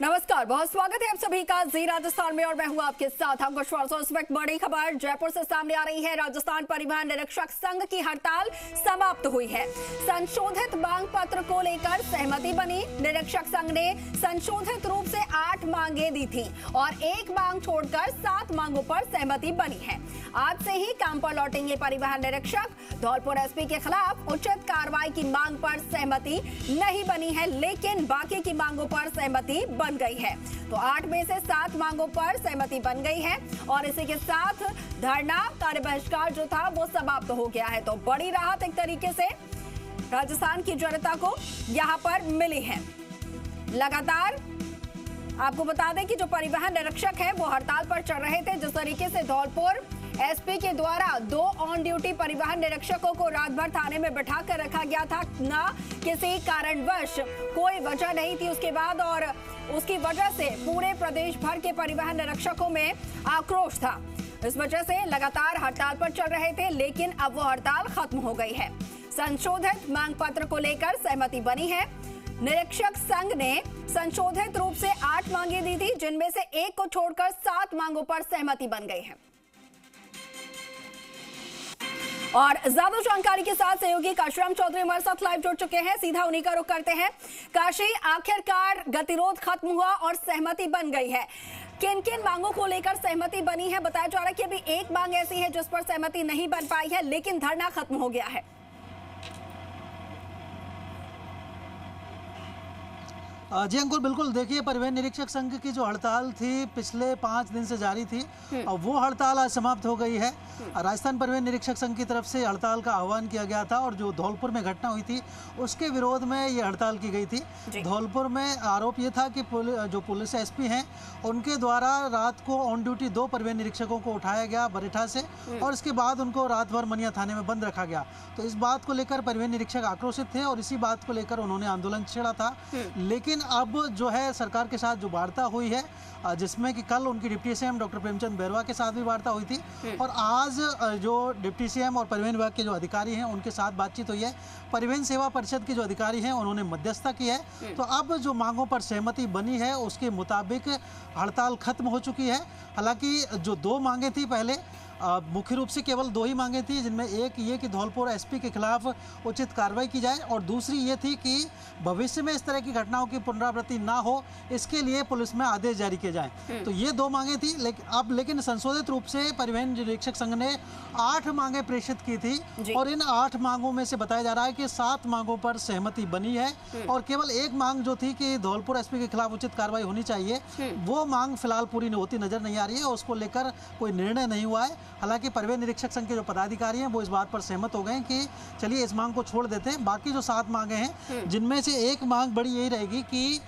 नमस्कार, बहुत स्वागत है आप सभी का जी राजस्थान में और मैं हूं आपके साथ अंकुश वासो। इस वक्त बड़ी खबर जयपुर से सामने आ रही है। राजस्थान परिवहन निरीक्षक संघ की हड़ताल समाप्त हुई है। संशोधित मांग पत्र को लेकर सहमति बनी। निरीक्षक संघ ने संशोधित रूप से 8 मांगे दी थी और एक मांग छोड़कर 7 मांगों पर सहमति बनी है। आज से ही काम पर लौटेंगे परिवहन निरीक्षक। धौलपुर एसपी के खिलाफ उचित कार्रवाई की मांग पर सहमति नहीं बनी है, लेकिन बाकी की मांगों पर सहमति बन गई है। तो 8 में से 7 मांगों पर सहमति बन गई है और इसी के साथ धरना कार्य बहिष्कार जो था वो समाप्त हो गया है। तो बड़ी राहत एक तरीके से राजस्थान की जनता को यहां पर मिली है। लगातार आपको बता दें कि जो परिवहन निरीक्षक है वो हड़ताल पर चल रहे थे। जिस तरीके से धौलपुर एसपी के द्वारा 2 ऑन ड्यूटी परिवहन निरीक्षकों को रात भर थाने में बैठा कर रखा गया था, ना किसी कारणवश कोई वजह नहीं थी उसके बाद, और उसकी वजह से पूरे प्रदेश भर के परिवहन निरीक्षकों में आक्रोश था। इस वजह से लगातार हड़ताल पर चल रहे थे, लेकिन अब वो हड़ताल खत्म हो गई है। संशोधित मांग पत्र को लेकर सहमति बनी है। निरीक्षक संघ ने संशोधित रूप से 8 मांगे दी थी, जिनमें से एक को छोड़कर 7 मांगों पर सहमति बन गई है। और ज्यादा जानकारी के साथ सहयोगी काशीराम चौधरी हमारे साथ लाइव जुड़ चुके हैं। सीधा उन्हीं का रुख करते हैं। काशी, आखिरकार गतिरोध खत्म हुआ और सहमति बन गई है। किन किन मांगों को लेकर सहमति बनी है? बताया जा रहा है कि अभी एक मांग ऐसी है जिस पर सहमति नहीं बन पाई है, लेकिन धरना खत्म हो गया है। जी अंकुर, बिल्कुल। देखिए, परिवहन निरीक्षक संघ की जो हड़ताल थी पिछले 5 दिन से जारी थी और वो हड़ताल आज समाप्त हो गई है। राजस्थान परिवहन निरीक्षक संघ की तरफ से हड़ताल का आह्वान किया गया था और जो धौलपुर में घटना हुई थी उसके विरोध में ये हड़ताल की गई थी। धौलपुर में आरोप ये था कि जो पुलिस एसपी हैं उनके द्वारा रात को ऑन ड्यूटी 2 परिवहन निरीक्षकों को उठाया गया बरेठा से और इसके बाद उनको रात भर मनिया थाने में बंद रखा गया। तो इस बात को लेकर परिवहन निरीक्षक आक्रोशित थे और इसी बात को लेकर उन्होंने आंदोलन छेड़ा था। लेकिन अब जो है सरकार के साथ जो वार्ता हुई है, जिसमें कि कल उनकी deputy CM doctor Premchand Bairwa के साथ भी वार्ता हुई थी और आज जो डिप्टी सीएम और परिवहन विभाग के जो अधिकारी हैं उनके साथ बातचीत हुई है। परिवहन सेवा परिषद के जो अधिकारी हैं उन्होंने मध्यस्थता की है। तो अब जो मांगों पर सहमति बनी है उसके मुताबिक हड़ताल खत्म हो चुकी है। हालांकि जो 2 मांगे थी पहले, मुख्य रूप से केवल 2 ही मांगे थी, जिनमें एक ये कि धौलपुर एसपी के खिलाफ उचित कार्रवाई की जाए और दूसरी ये थी कि भविष्य में इस तरह की घटनाओं की पुनरावृत्ति ना हो, इसके लिए पुलिस में आदेश जारी किए जाएं। तो ये 2 मांगे थी। लेकिन संशोधित रूप से परिवहन निरीक्षक संघ ने 8 मांगे प्रेषित की थी और इन 8 मांगों में से बताया जा रहा है कि 7 मांगों पर सहमति बनी है और केवल एक मांग जो थी कि धौलपुर एसपी के खिलाफ उचित कार्रवाई होनी चाहिए, वो मांग फिलहाल पूरी होती नजर नहीं आ रही है। उसको लेकर कोई निर्णय नहीं हुआ है। हालांकि परिवहन निरीक्षक संघ के जो पदाधिकारी हैं वो इस बात पर सहमत हो गए हैं कि चलिए इस मांग को छोड़ देते हैं। बाकी जो 7 मांगे हैं, जिनमें से एक मांग बड़ी यही रहेगी कि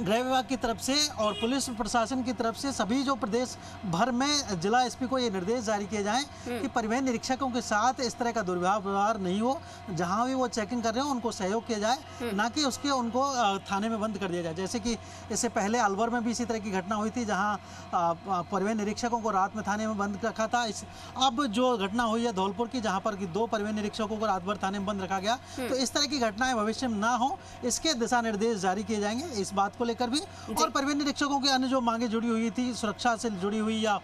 गृह विभाग की तरफ से और पुलिस प्रशासन की तरफ से सभी जो प्रदेश भर में जिला एसपी को ये निर्देश जारी किए जाएं कि परिवहन निरीक्षकों के साथ इस तरह का दुर्व्यवहार नहीं हो। जहां भी वो चेकिंग कर रहे हो उनको सहयोग किया जाए, ना कि उनको थाने में बंद कर दिया जाए। जैसे कि इससे पहले अलवर में भी इसी तरह की घटना हुई थी, जहाँ परिवहन निरीक्षकों को रात में थाने में बंद रखा था। अब जो घटना हुई है धौलपुर की, जहाँ पर 2 परिवहन निरीक्षकों को रात भर थाने में बंद रखा गया, तो इस तरह की घटनाएं भविष्य में ना हो, इसके दिशा निर्देश जारी किए जाएंगे इस बात को लेकर भी। और परिवहन निरीक्षकों के अन्य जो मांगे जुड़ी हुई थी, सुरक्षा से जुड़ी हुई या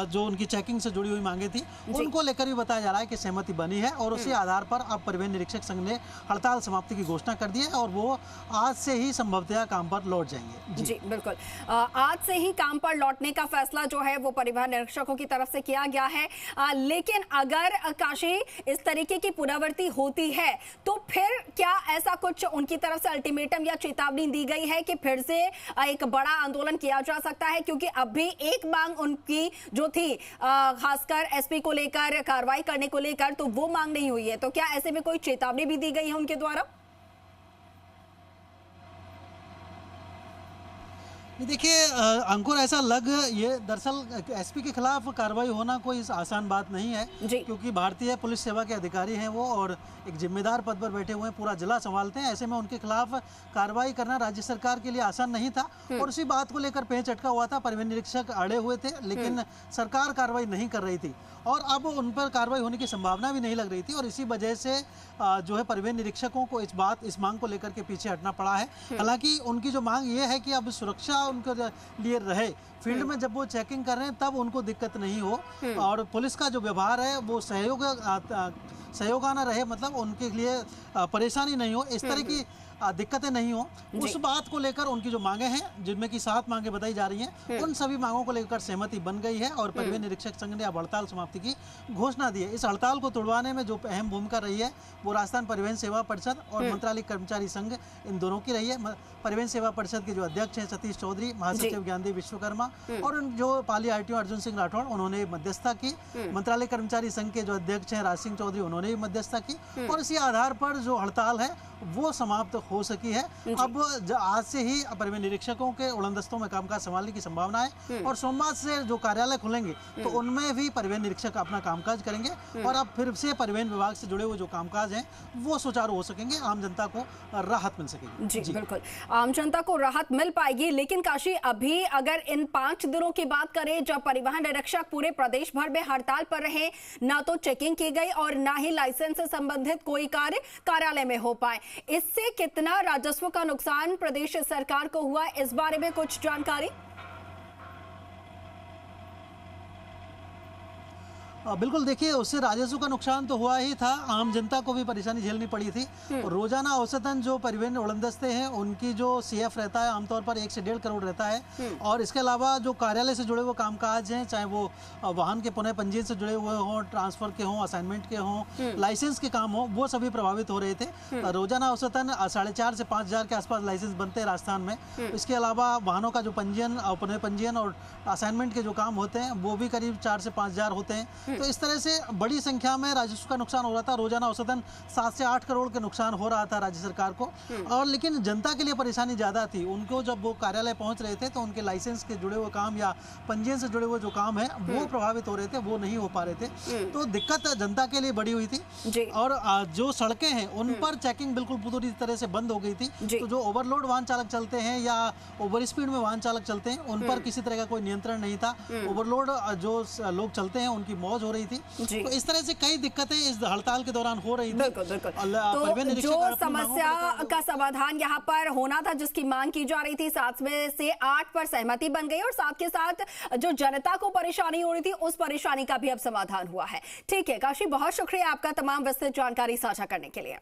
जो उनकी चेकिंग से जुड़ी हुई मांगे थी, उनको लेकर भी बताया जा रहा है कि सहमति बनी है और उसी आधार पर अब परिवहन निरीक्षक संघ ने हड़ताल समाप्ति की घोषणा कर दी है और वो आज से ही संभवतः काम पर लौट जाएंगे। जी बिल्कुल, आज से ही काम पर लौटने का फैसला जो है वो परिवहन निरीक्षकों की तरफ से किया गया है। लेकिन अगर काशी इस तरीके की पुनरावृत्ति होती है तो फिर क्या ऐसा कुछ उनकी तरफ से अल्टीमेटम या चेतावनी दी गई है कि फिर से एक बड़ा आंदोलन किया जा सकता है? क्योंकि अभी एक मांग उनकी जो थी खासकर एसपी को लेकर कार्रवाई करने को लेकर, तो वो मांग नहीं हुई है। तो क्या ऐसे में कोई चेतावनी भी दी गई है उनके द्वारा? देखिए अंकुर, ऐसा लग ये दरअसल एसपी के खिलाफ कार्रवाई होना कोई आसान बात नहीं है, क्योंकि भारतीय पुलिस सेवा के अधिकारी हैं वो और एक जिम्मेदार पद पर बैठे हुए हैं, पूरा जिला संभालते हैं। ऐसे में उनके खिलाफ कार्रवाई करना राज्य सरकार के लिए आसान नहीं था और उसी बात को लेकर पेच अटका हुआ था। परिवहन निरीक्षक अड़े हुए थे, लेकिन सरकार कार्रवाई नहीं कर रही थी और अब उन पर कार्रवाई होने की संभावना भी नहीं लग रही थी और इसी वजह से जो है परिवहन निरीक्षकों को इस मांग को लेकर के पीछे हटना पड़ा है। हालांकि उनकी जो मांग ये है कि अब सुरक्षा उनके लिए रहे, फील्ड में जब वो चेकिंग कर रहे हैं तब उनको दिक्कत नहीं हो और पुलिस का जो व्यवहार है वो सहयोगाना रहे, मतलब उनके लिए परेशानी नहीं हो, इस तरह की दिक्कतें नहीं हो। उस बात को लेकर उनकी जो मांगे हैं, जिनमें की 7 मांगे बताई जा रही हैं, उन सभी मांगों को लेकर सहमति बन गई है और परिवहन निरीक्षक संघ ने अब हड़ताल समाप्ति की घोषणा दी है। इस हड़ताल को तुड़वाने में जो अहम भूमिका रही है वो राजस्थान परिवहन सेवा परिषद और मंत्रालय कर्मचारी संघ, इन दोनों की रही है। परिवहन सेवा परिषद के जो अध्यक्ष हैं सतीश चौधरी, महासचिव ज्ञानदेव विश्वकर्मा और जो पाली आरटीओ अर्जुन सिंह राठौड़, उन्होंने मध्यस्थता की। मंत्रालय कर्मचारी संघ के जो अध्यक्ष हैं राज सिंह चौधरी, उन्होंने भी मध्यस्थता की और इसी आधार पर जो हड़ताल है वो समाप्त हो सकी है। अब आज से ही परिवहन निरीक्षकों के उड़नदस्तों में कामकाज संभालने की संभावना है और सोमवार से जो कार्यालय खुलेंगे तो उनमें भी परिवहन निरीक्षक अपना कामकाज करेंगे और अब फिर से परिवहन विभाग से जुड़े हुए जो कामकाज हैं वो सुचारू हो सकेंगे, आम जनता को राहत मिल सकेगी। जी बिल्कुल, आम जनता को राहत मिल पाएगी। लेकिन काशी, अभी अगर इन 5 दिनों की बात करें जब परिवहन निरीक्षक पूरे प्रदेश भर में हड़ताल पर रहे, ना तो चेकिंग की गई और ना ही लाइसेंस से संबंधित कोई कार्य कार्यालय में हो पाए, इससे कितना राजस्व का नुकसान प्रदेश सरकार को हुआ, इस बारे में कुछ जानकारी? बिल्कुल, देखिए उससे राजस्व का नुकसान तो हुआ ही था, आम जनता को भी परेशानी झेलनी पड़ी थी। रोजाना औसतन जो परिवहन उड़नदस्ते हैं उनकी जो सीएफ रहता है आमतौर पर 1 से 1.5 करोड़ रहता है और इसके अलावा जो कार्यालय से जुड़े हुए कामकाज हैं, चाहे वो वाहन के पुनः पंजीयन से जुड़े हुए हों, ट्रांसफर के हों, असाइनमेंट के हों, लाइसेंस के काम हों, वो सभी प्रभावित हो रहे थे। रोजाना औसतन 4,500 से 5,000 के आसपास लाइसेंस बनते हैं राजस्थान में। इसके अलावा वाहनों का जो पंजीयन और पुनः पंजीयन और असाइनमेंट के जो काम होते हैं वो भी करीब 4 से 5,000 होते हैं। तो इस तरह से बड़ी संख्या में राजस्व का नुकसान हो रहा था। रोजाना औसतन 7 से 8 करोड़ के नुकसान हो रहा था राज्य सरकार को और लेकिन जनता के लिए परेशानी ज्यादा थी। उनको जब वो कार्यालय पहुंच रहे थे तो उनके लाइसेंस के जुड़े हुए काम या पंजीयन से जुड़े हुए जो काम है वो प्रभावित हो रहे थे, वो नहीं हो पा रहे थे। तो दिक्कत जनता के लिए बड़ी हुई थी और जो सड़कें हैं उन पर चेकिंग बिल्कुल पूरी तरह से बंद हो गई थी। तो जो ओवरलोड वाहन चालक चलते हैं या ओवर स्पीड में वाहन चालक चलते हैं उन पर किसी तरह का कोई नियंत्रण नहीं था। ओवरलोड जो लोग चलते हैं उनकी मौज हो रही थी। तो इस तरह से कई दिक्कतें इस हड़ताल के दौरान हो रही थी। बिल्कुल। तो जो समस्या का समाधान यहाँ पर होना था, जिसकी मांग की जा रही थी, 7 में से 8 पर सहमति बन गई और साथ के साथ जो जनता को परेशानी हो रही थी उस परेशानी का भी अब समाधान हुआ है। ठीक है काशी, बहुत शुक्रिया आपका तमाम विस्तृत जानकारी साझा करने के लिए।